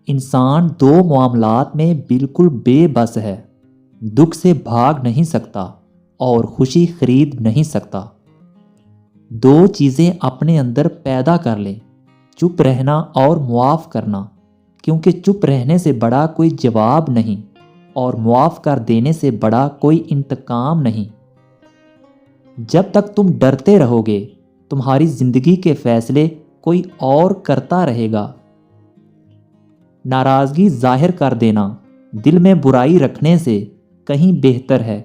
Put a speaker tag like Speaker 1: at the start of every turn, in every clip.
Speaker 1: انسان دو معاملات میں بالکل بے بس ہے، دکھ سے بھاگ نہیں سکتا اور خوشی خرید نہیں سکتا۔ دو چیزیں اپنے اندر پیدا کر لیں، چپ رہنا اور معاف کرنا، کیونکہ چپ رہنے سے بڑا کوئی جواب نہیں اور معاف کر دینے سے بڑا کوئی انتقام نہیں۔ جب تک تم ڈرتے رہو گے تمہاری زندگی کے فیصلے کوئی اور کرتا رہے گا۔ ناراضگی ظاہر کر دینا دل میں برائی رکھنے سے کہیں بہتر ہے۔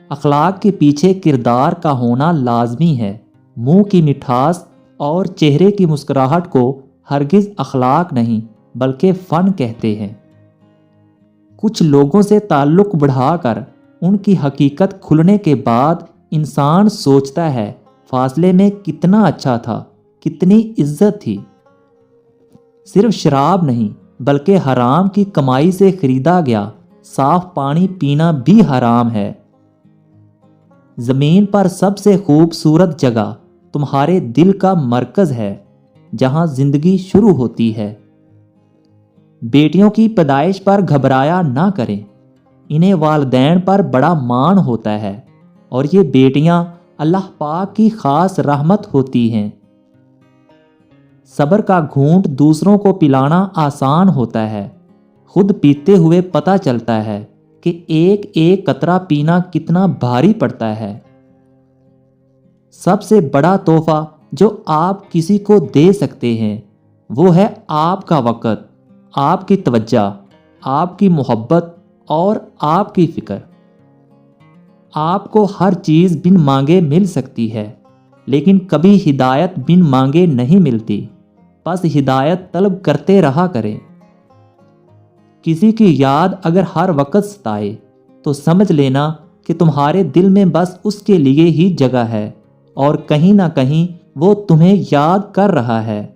Speaker 1: اخلاق کے پیچھے کردار کا ہونا لازمی ہے۔ منہ کی مٹھاس اور چہرے کی مسکراہٹ کو ہرگز اخلاق نہیں بلکہ فن کہتے ہیں۔ کچھ لوگوں سے تعلق بڑھا کر ان کی حقیقت کھلنے کے بعد انسان سوچتا ہے فاصلے میں کتنا اچھا تھا، کتنی عزت تھی۔ صرف شراب نہیں بلکہ حرام کی کمائی سے خریدا گیا صاف پانی پینا بھی حرام ہے۔ زمین پر سب سے خوبصورت جگہ تمہارے دل کا مرکز ہے، جہاں زندگی شروع ہوتی ہے۔ بیٹیوں کی پیدائش پر گھبرایا نہ کریں، انہیں والدین پر بڑا مان ہوتا ہے اور یہ بیٹیاں اللہ پاک کی خاص رحمت ہوتی ہیں۔ صبر کا گھونٹ دوسروں کو پلانا آسان ہوتا ہے، خود پیتے ہوئے پتہ چلتا ہے کہ ایک ایک قطرہ پینا کتنا بھاری پڑتا ہے۔ سب سے بڑا تحفہ جو آپ کسی کو دے سکتے ہیں وہ ہے آپ کا وقت، آپ کی توجہ، آپ کی محبت اور آپ کی فکر۔ آپ کو ہر چیز بن مانگے مل سکتی ہے، لیکن کبھی ہدایت بن مانگے نہیں ملتی، بس ہدایت طلب کرتے رہا کریں۔ کسی کی یاد اگر ہر وقت ستائے تو سمجھ لینا کہ تمہارے دل میں بس اس کے لیے ہی جگہ ہے اور کہیں نہ کہیں وہ تمہیں یاد کر رہا ہے۔